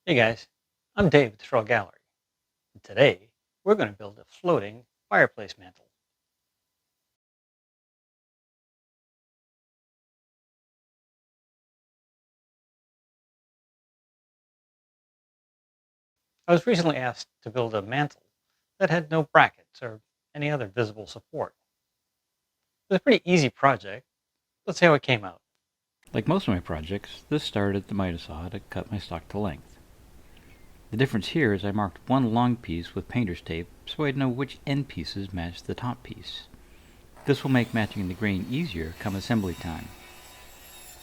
Hey guys, I'm Dave with the Trull Gallery. And today, we're going to build a floating fireplace mantle. I was recently asked to build a mantle that had no brackets or any other visible support. It was a pretty easy project. Let's see how it came out. Like most of my projects, this started at the miter saw to cut my stock to length. The difference here is I marked one long piece with painter's tape so I'd know which end pieces matched the top piece. This will make matching the grain easier come assembly time.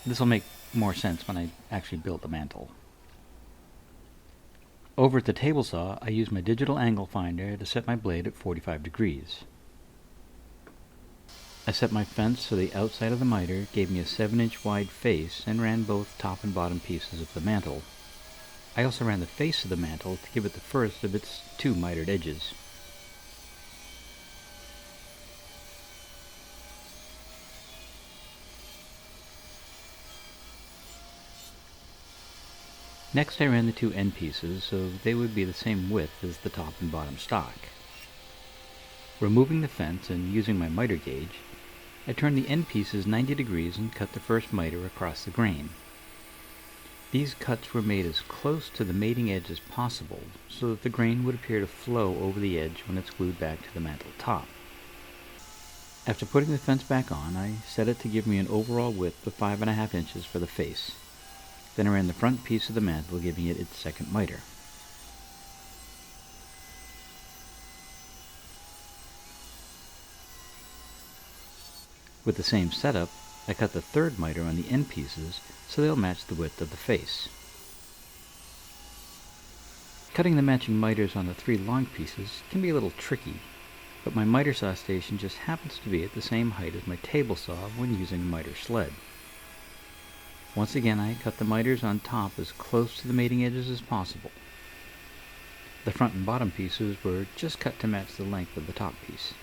This will make more sense when I actually build the mantle. Over at the table saw, I used my digital angle finder to set my blade at 45 degrees. I set my fence so the outside of the miter gave me a 7-inch wide face and ran both top and bottom pieces of the mantle. I also ran the face of the mantle to give it the first of its two mitered edges. Next I ran the two end pieces so they would be the same width as the top and bottom stock. Removing the fence and using my miter gauge, I turned the end pieces 90 degrees and cut the first miter across the grain. These cuts were made as close to the mating edge as possible so that the grain would appear to flow over the edge when it's glued back to the mantle top. After putting the fence back on, I set it to give me an overall width of 5.5 inches for the face. Then I ran the front piece of the mantle, giving it its second miter. With the same setup, I cut the third miter on the end pieces so they'll match the width of the face. Cutting the matching miters on the three long pieces can be a little tricky, but my miter saw station just happens to be at the same height as my table saw when using a miter sled. Once again, I cut the miters on top as close to the mating edges as possible. The front and bottom pieces were just cut to match the length of the top piece.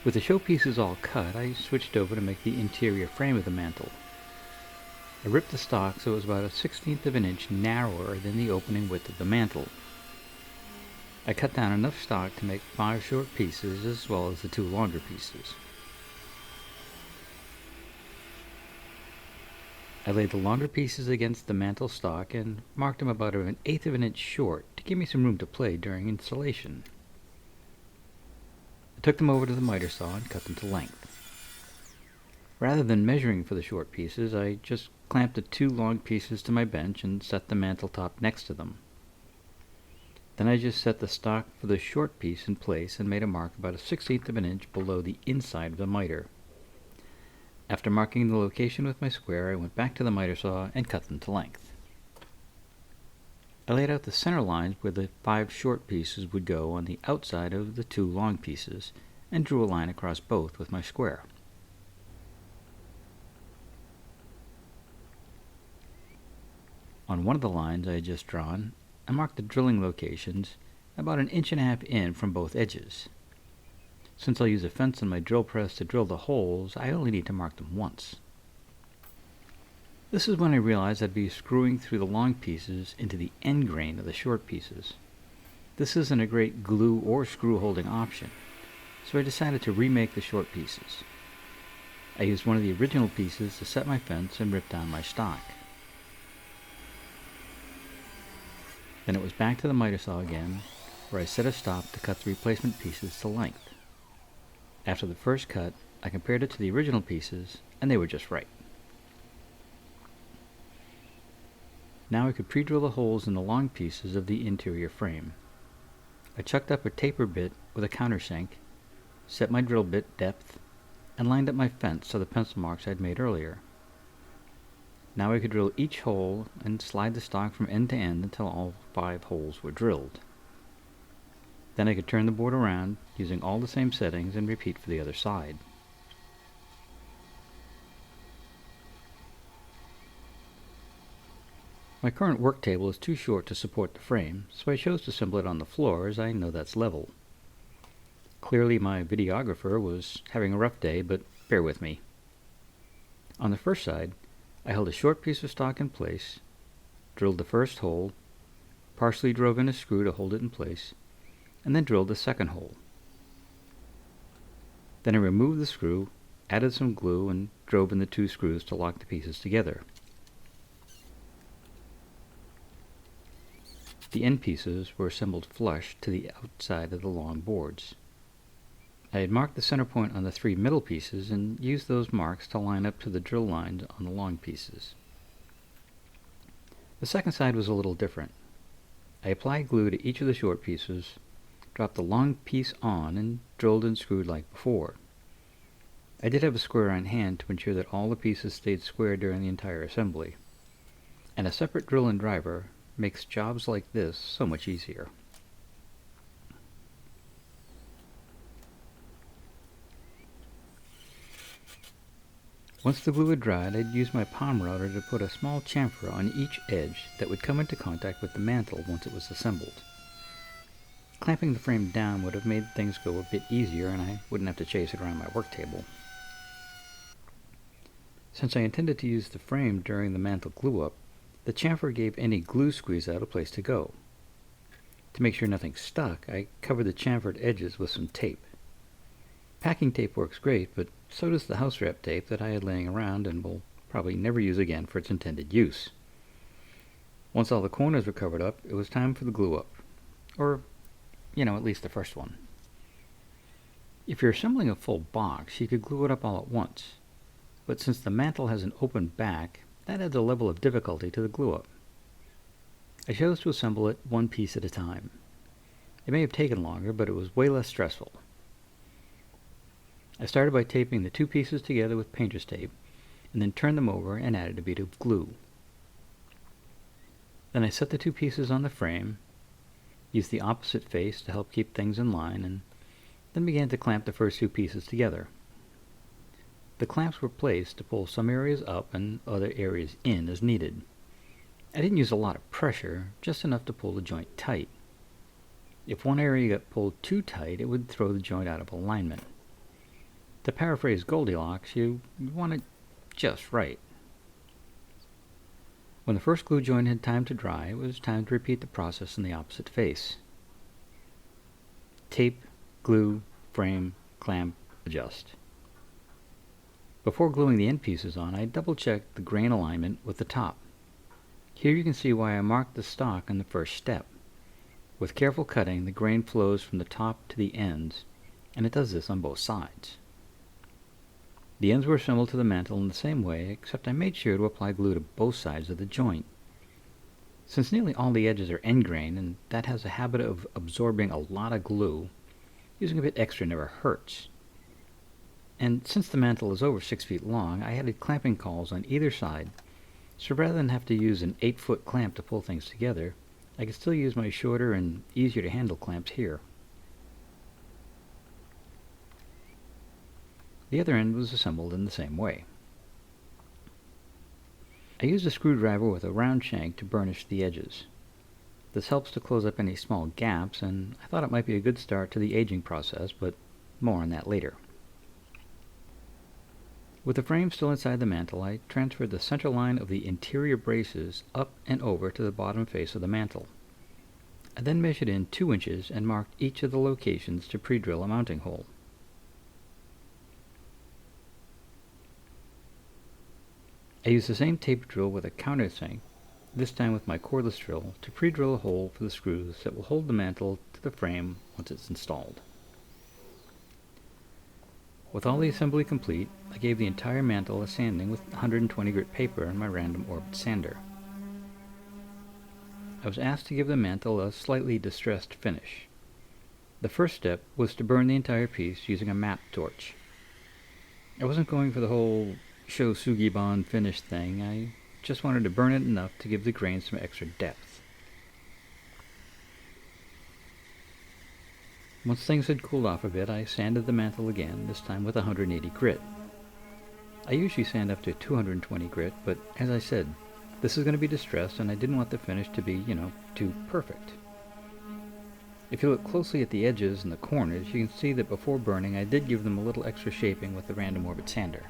With the show pieces all cut, I switched over to make the interior frame of the mantle. I ripped the stock so it was about 1/16 of an inch narrower than the opening width of the mantle. I cut down enough stock to make 5 short pieces as well as the 2 longer pieces. I laid the longer pieces against the mantle stock and marked them about 1/8 of an inch short to give me some room to play during installation. I took them over to the miter saw and cut them to length. Rather than measuring for the short pieces, I just clamped the 2 long pieces to my bench and set the mantle top next to them. Then I just set the stock for the short piece in place and made a mark about 1/16 of an inch below the inside of the miter. After marking the location with my square, I went back to the miter saw and cut them to length. I laid out the center lines where the 5 short pieces would go on the outside of the 2 long pieces and drew a line across both with my square. On one of the lines I had just drawn, I marked the drilling locations about 1.5 inches in from both edges. Since I'll use a fence on my drill press to drill the holes, I only need to mark them once. This is when I realized I'd be screwing through the long pieces into the end grain of the short pieces. This isn't a great glue or screw holding option, so I decided to remake the short pieces. I used one of the original pieces to set my fence and rip down my stock. Then it was back to the miter saw again, where I set a stop to cut the replacement pieces to length. After the first cut, I compared it to the original pieces, and they were just right. Now I could pre-drill the holes in the long pieces of the interior frame. I chucked up a taper bit with a countersink, set my drill bit depth, and lined up my fence to the pencil marks I'd made earlier. Now I could drill each hole and slide the stock from end to end until all 5 holes were drilled. Then I could turn the board around using all the same settings and repeat for the other side. My current work table is too short to support the frame, so I chose to assemble it on the floor as I know that's level. Clearly my videographer was having a rough day, but bear with me. On the first side, I held a short piece of stock in place, drilled the first hole, partially drove in a screw to hold it in place, and then drilled the second hole. Then I removed the screw, added some glue, and drove in the 2 screws to lock the pieces together. The end pieces were assembled flush to the outside of the long boards. I had marked the center point on the 3 middle pieces and used those marks to line up to the drill lines on the long pieces. The second side was a little different. I applied glue to each of the short pieces, dropped the long piece on, and drilled and screwed like before. I did have a square on hand to ensure that all the pieces stayed square during the entire assembly, and a separate drill and driver makes jobs like this so much easier. Once the glue had dried, I'd use my palm router to put a small chamfer on each edge that would come into contact with the mantle once it was assembled. Clamping the frame down would have made things go a bit easier, and I wouldn't have to chase it around my work table. Since I intended to use the frame during the mantle glue-up, the chamfer gave any glue squeeze out a place to go. To make sure nothing stuck, I covered the chamfered edges with some tape. Packing tape works great, but so does the house wrap tape that I had laying around and will probably never use again for its intended use. Once all the corners were covered up, it was time for the glue-up. Or, at least the first one. If you're assembling a full box, you could glue it up all at once. But since the mantle has an open back, that adds a level of difficulty to the glue-up. I chose to assemble it one piece at a time. It may have taken longer, but it was way less stressful. I started by taping the 2 pieces together with painter's tape, and then turned them over and added a bit of glue. Then I set the 2 pieces on the frame, used the opposite face to help keep things in line, and then began to clamp the first 2 pieces together. The clamps were placed to pull some areas up and other areas in as needed. I didn't use a lot of pressure, just enough to pull the joint tight. If one area got pulled too tight, it would throw the joint out of alignment. To paraphrase Goldilocks, you want it just right. When the first glue joint had time to dry, it was time to repeat the process in the opposite face. Tape, glue, frame, clamp, adjust. Before gluing the end pieces on, I double-checked the grain alignment with the top. Here you can see why I marked the stock in the first step. With careful cutting, the grain flows from the top to the ends, and it does this on both sides. The ends were assembled to the mantle in the same way, except I made sure to apply glue to both sides of the joint. Since nearly all the edges are end grain, and that has a habit of absorbing a lot of glue, using a bit extra never hurts. And since the mantle is over 6 feet long, I added clamping cauls on either side, so rather than have to use an 8-foot clamp to pull things together, I could still use my shorter and easier to handle clamps here. The other end was assembled in the same way. I used a screwdriver with a round shank to burnish the edges. This helps to close up any small gaps, and I thought it might be a good start to the aging process, but more on that later. With the frame still inside the mantle, I transferred the center line of the interior braces up and over to the bottom face of the mantle. I then measured in 2 inches and marked each of the locations to pre-drill a mounting hole. I used the same tape drill with a countersink, this time with my cordless drill, to pre-drill a hole for the screws that will hold the mantle to the frame once it's installed. With all the assembly complete, I gave the entire mantle a sanding with 120 grit paper and my random orbit sander. I was asked to give the mantle a slightly distressed finish. The first step was to burn the entire piece using a map torch. I wasn't going for the whole show Sugibon finish thing. I just wanted to burn it enough to give the grain some extra depth. Once things had cooled off a bit, I sanded the mantle again, this time with 180 grit. I usually sand up to 220 grit, but as I said, this is going to be distressed and I didn't want the finish to be, too perfect. If you look closely at the edges and the corners, you can see that before burning I did give them a little extra shaping with the random orbit sander.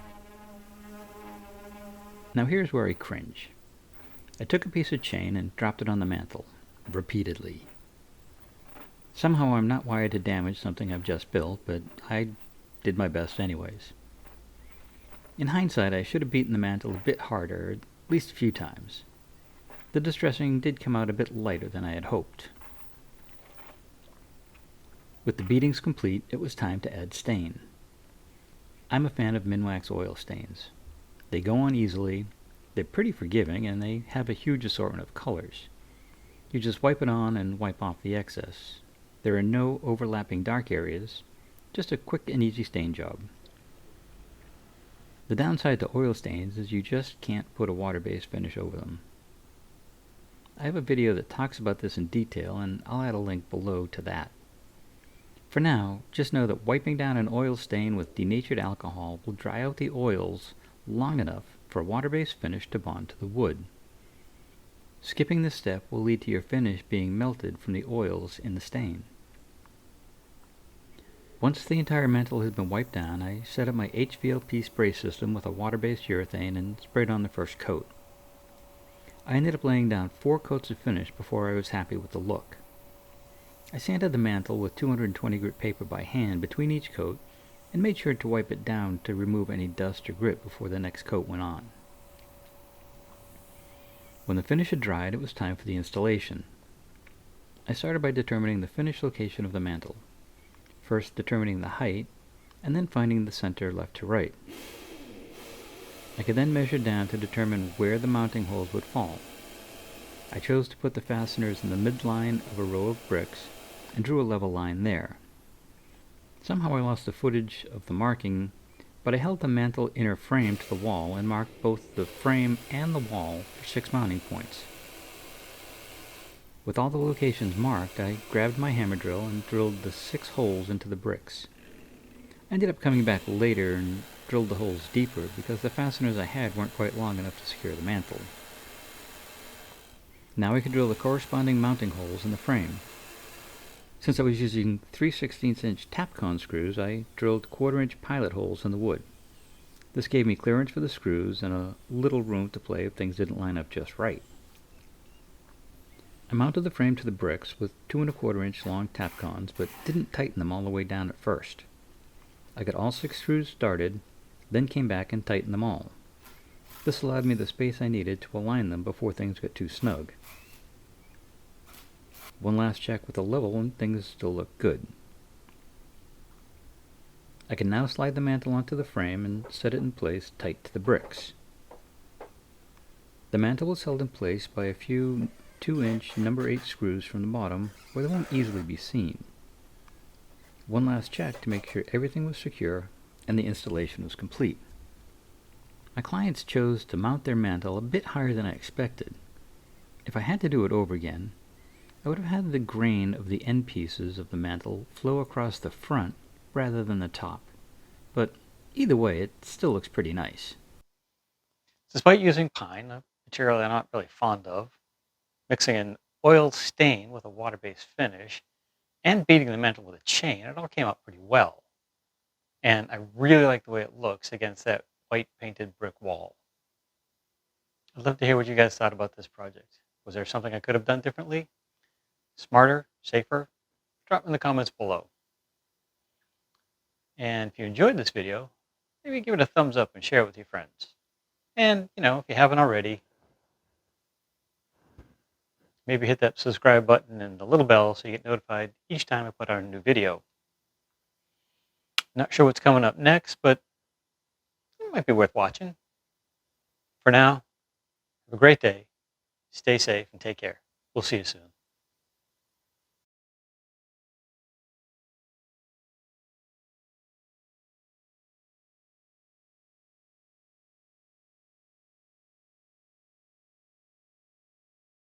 Now here's where I cringe. I took a piece of chain and dropped it on the mantle, repeatedly. Somehow I'm not wired to damage something I've just built, but I did my best anyways. In hindsight, I should have beaten the mantle a bit harder, at least a few times. The distressing did come out a bit lighter than I had hoped. With the beatings complete, it was time to add stain. I'm a fan of Minwax oil stains. They go on easily, they're pretty forgiving, and they have a huge assortment of colors. You just wipe it on and wipe off the excess. There are no overlapping dark areas, just a quick and easy stain job. The downside to oil stains is you just can't put a water-based finish over them. I have a video that talks about this in detail, and I'll add a link below to that. For now, just know that wiping down an oil stain with denatured alcohol will dry out the oils long enough for a water-based finish to bond to the wood. Skipping this step will lead to your finish being melted from the oils in the stain. Once the entire mantle has been wiped down, I set up my HVLP spray system with a water-based urethane and sprayed on the first coat. I ended up laying down 4 coats of finish before I was happy with the look. I sanded the mantle with 220 grit paper by hand between each coat and made sure to wipe it down to remove any dust or grit before the next coat went on. When the finish had dried, it was time for the installation. I started by determining the finished location of the mantle, first determining the height, and then finding the center left to right. I could then measure down to determine where the mounting holes would fall. I chose to put the fasteners in the midline of a row of bricks and drew a level line there. Somehow I lost the footage of the marking, but I held the mantle inner frame to the wall and marked both the frame and the wall for 6 mounting points. With all the locations marked, I grabbed my hammer drill and drilled the 6 holes into the bricks. I ended up coming back later and drilled the holes deeper because the fasteners I had weren't quite long enough to secure the mantle. Now I could drill the corresponding mounting holes in the frame. Since I was using 3/16" Tapcon screws, I drilled 1/4" pilot holes in the wood. This gave me clearance for the screws and a little room to play if things didn't line up just right. I mounted the frame to the bricks with 2 1/4" long Tapcons, but didn't tighten them all the way down at first. I got all 6 screws started, then came back and tightened them all. This allowed me the space I needed to align them before things got too snug. One last check with the level and things still look good. I can now slide the mantle onto the frame and set it in place tight to the bricks. The mantle is held in place by a few 2-inch number 8 screws from the bottom where they won't easily be seen. One last check to make sure everything was secure and the installation was complete. My clients chose to mount their mantle a bit higher than I expected. If I had to do it over again, I would have had the grain of the end pieces of the mantle flow across the front rather than the top. But either way, it still looks pretty nice. Despite using pine, a material I'm not really fond of, mixing an oil stain with a water-based finish, and beating the mantle with a chain, it all came out pretty well. And I really like the way it looks against that white painted brick wall. I'd love to hear what you guys thought about this project. Was there something I could have done differently? Smarter? Safer? Drop in the comments below. And if you enjoyed this video, maybe give it a thumbs up and share it with your friends. And, if you haven't already, maybe hit that subscribe button and the little bell so you get notified each time I put out a new video. Not sure what's coming up next, but it might be worth watching. For now, have a great day, stay safe, and take care. We'll see you soon.